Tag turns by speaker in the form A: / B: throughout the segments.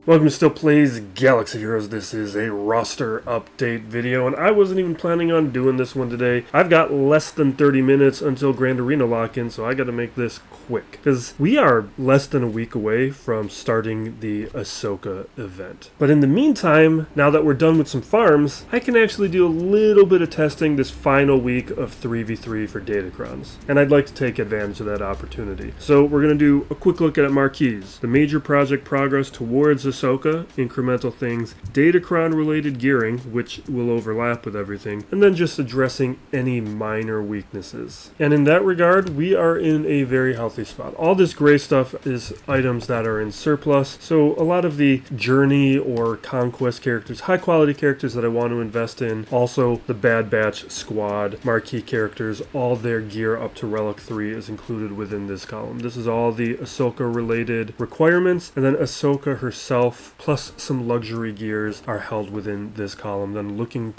A: Welcome to Still Plays Galaxy Heroes. This is a roster update video, and I wasn't even planning on doing this one today. I've got less than 30 minutes until Grand Arena lock-in, so I gotta make this quick. Because we are less than a week away from starting the Ahsoka event. But in the meantime, now that we're done with some farms, I can actually do a little bit of testing this final week of 3v3 for Datacrons. And I'd like to take advantage of that opportunity. So we're gonna do a quick look at Marquees, the major project progress towards Ahsoka, incremental things, Datacron related gearing, which will overlap with everything, and then just addressing any minor weaknesses. And in that regard, we are in a very healthy spot. All this gray stuff is items that are in surplus, so a lot of the journey or conquest characters, high quality characters that I want to invest in, also the Bad Batch squad, marquee characters, all their gear up to Relic 3 is included within this column. This is all the Ahsoka related requirements, and then Ahsoka herself plus some luxury gears are held within this column. Then looking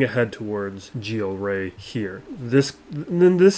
A: ahead towards Geo Ray here. This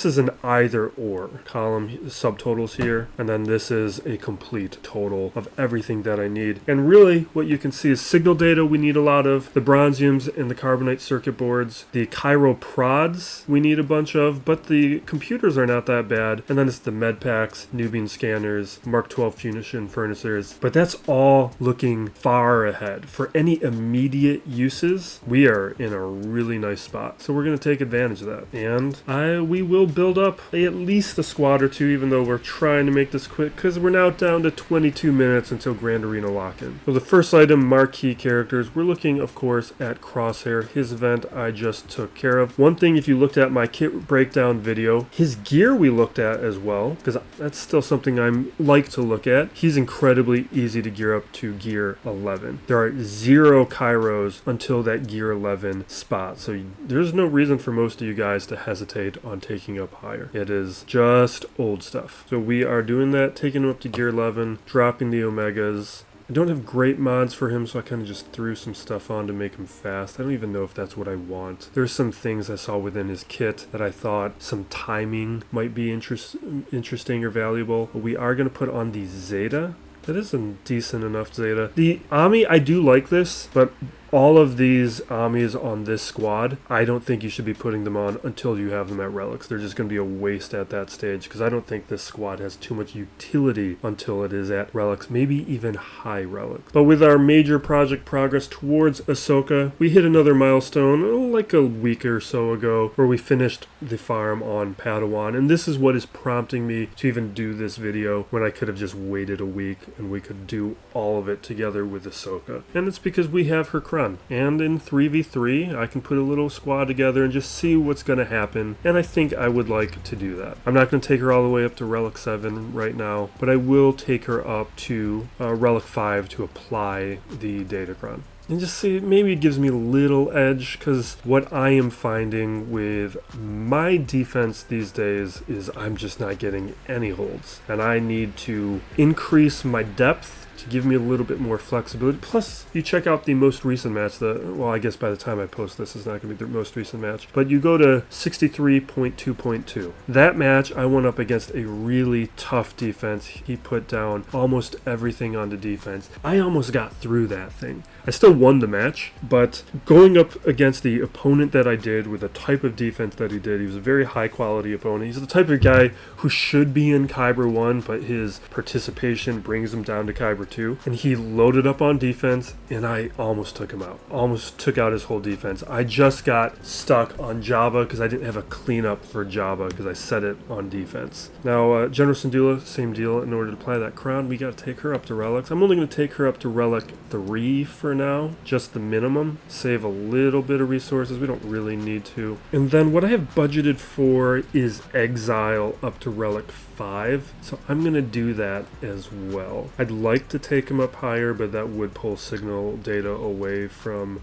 A: is an either or column, subtotals here, and then this is a complete total of everything that I need. And really what you can see is signal data we need a lot of, the bronziums and the carbonite circuit boards, the Cairo prods we need a bunch of, but the computers are not that bad. And then it's the med packs, Nubian scanners, Mark 12 fusion furnaces, but that's all looking far ahead. For any immediate uses, we are in a really nice spot. So we're going to take advantage of that. And we will build up at least a squad or two, even though we're trying to make this quick, because we're now down to 22 minutes until Grand Arena lock-in. So the first item, marquee characters, we're looking, of course, at Crosshair. His event I just took care of. One thing, if you looked at my kit breakdown video, his gear we looked at as well, because that's still something I like to look at. He's incredibly easy to gear up to gear 11. There are 0 Kairos until that gear 11 spot, so there's no reason for most of you guys to hesitate on taking up higher. It is just old stuff. So we are doing that, taking him up to gear 11, dropping the Omegas. I don't have great mods for him, so I kind of just threw some stuff on to make him fast. I don't even know if that's what I want. There's some things I saw within his kit that I thought some timing might be interesting or valuable. But we are going to put on the Zeta. That is a decent enough Zeta. The Ami, I do like this, but all of these Amis on this squad, I don't think you should be putting them on until you have them at Relics. They're just going to be a waste at that stage, because I don't think this squad has too much utility until it is at Relics, maybe even high Relics. But with our major project progress towards Ahsoka, we hit another milestone like a week or so ago, where we finished the farm on Padawan, and this is what is prompting me to even do this video when I could have just waited a week and we could do all of it together with Ahsoka. And it's because we have her crown. And in 3v3, I can put a little squad together and just see what's going to happen. And I think I would like to do that. I'm not going to take her all the way up to Relic 7 right now, but I will take her up to Relic 5 to apply the Datacron. And just see, maybe it gives me a little edge, because what I am finding with my defense these days is I'm just not getting any holds. And I need to increase my depth to give me a little bit more flexibility. Plus, you check out the most recent match, well, I guess by the time I post this, it's not going to be the most recent match, but you go to 63.2.2. That match, I went up against a really tough defense. He put down almost everything on the defense. I almost got through that thing. I still won the match, but going up against the opponent that I did with the type of defense that he did, he was a very high quality opponent. He's the type of guy who should be in Kyber 1, but his participation brings him down to Kyber 2. And he loaded up on defense, and I almost took him out. Almost took out his whole defense. I just got stuck on Jabba because I didn't have a cleanup for Jabba because I set it on defense. Now, General Syndulla, same deal. In order to apply that crown, we got to take her up to Relics. I'm only going to take her up to Relic 3 for now, just the minimum. Save a little bit of resources. We don't really need to. And then what I have budgeted for is Exile up to Relic 5. So I'm going to do that as well. I'd like to take him up higher, but that would pull signal data away from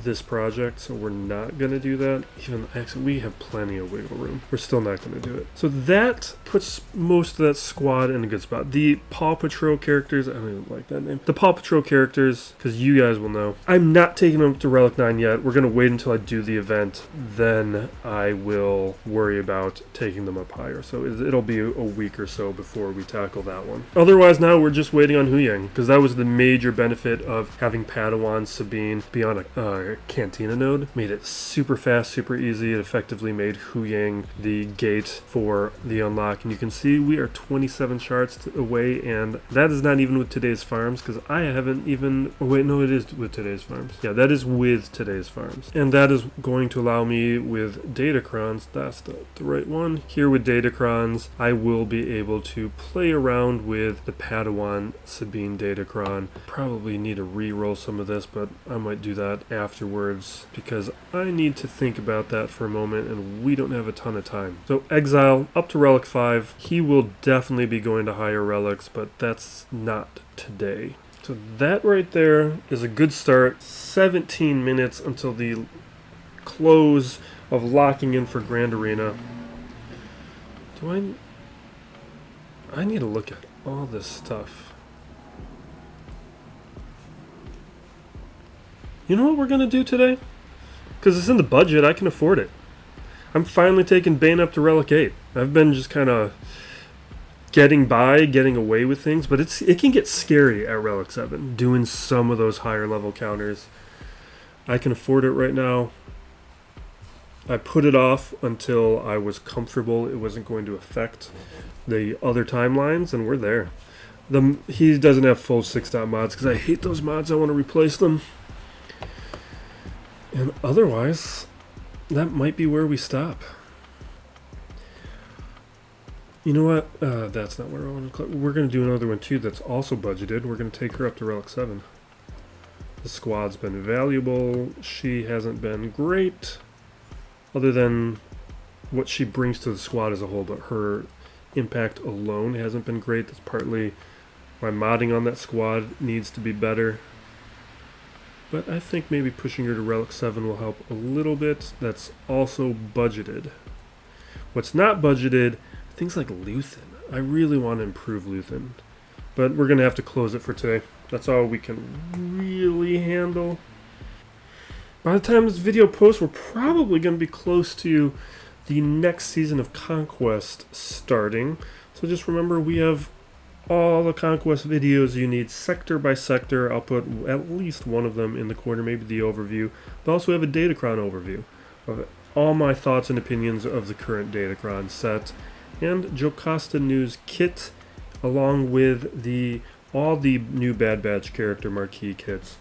A: this project, so we're not going to do that. Even actually, we have plenty of wiggle room. We're still not going to do it. So that puts most of that squad in a good spot. The Paw Patrol characters, I don't even like that name. The Paw Patrol characters, because you guys will know, I'm not taking them up to Relic 9 yet. We're going to wait until I do the event. Then I will worry about taking them up higher. So it'll be a week or so before we tackle that one. Otherwise, now we're just waiting on Huyang, because that was the major benefit of having Padawan Sabine be on a Cantina node. Made it super fast, super easy. It effectively made Huyang the gate for the unlock, and you can see we are 27 shards away, and that is not even with today's farms, because I haven't even... Oh wait, no, it is with today's farms. Yeah, that is with today's farms. And that is going to allow me with Datacrons, that's the right one. Here with Datacrons, I will be able to play around with the Padawan Sabine Datacron. Probably need to re-roll some of this, but I might do that afterwards, because I need to think about that for a moment, and we don't have a ton of time. So Exile, up to Relic 5. He will definitely be going to higher relics, but that's not today. So that right there is a good start. 17 minutes until the close of locking in for Grand Arena. I need to look at all this stuff. You know what we're going to do today? Because it's in the budget, I can afford it. I'm finally taking Bane up to Relic 8. I've been just kind of getting away with things, but it can get scary at Relic 7, doing some of those higher level counters. I can afford it right now. I put it off until I was comfortable it wasn't going to affect the other timelines, and we're there. He doesn't have full 6-dot mods, because I hate those mods. I want to replace them. And otherwise, that might be where we stop. You know what? That's not where I want to... We're going to do another one too that's also budgeted. We're going to take her up to Relic 7. The squad's been valuable. She hasn't been great, other than what she brings to the squad as a whole, but her impact alone hasn't been great. That's partly why modding on that squad needs to be better. But I think maybe pushing her to Relic 7 will help a little bit. That's also budgeted. What's not budgeted, things like Luthen. I really want to improve Luthen, but we're going to have to close it for today. That's all we can really handle. By the time this video posts, we're probably going to be close to the next season of Conquest starting. So just remember, we have all the Conquest videos you need sector by sector. I'll put at least one of them in the corner, maybe the overview. But also have a Datacron overview of all my thoughts and opinions of the current Datacron set, and Jocasta News kit, along with all the new Bad Batch character Marquee kits.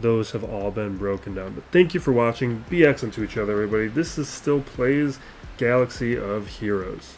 A: Those have all been broken down. But thank you for watching. Be excellent to each other, everybody. This is still Plays Galaxy of Heroes.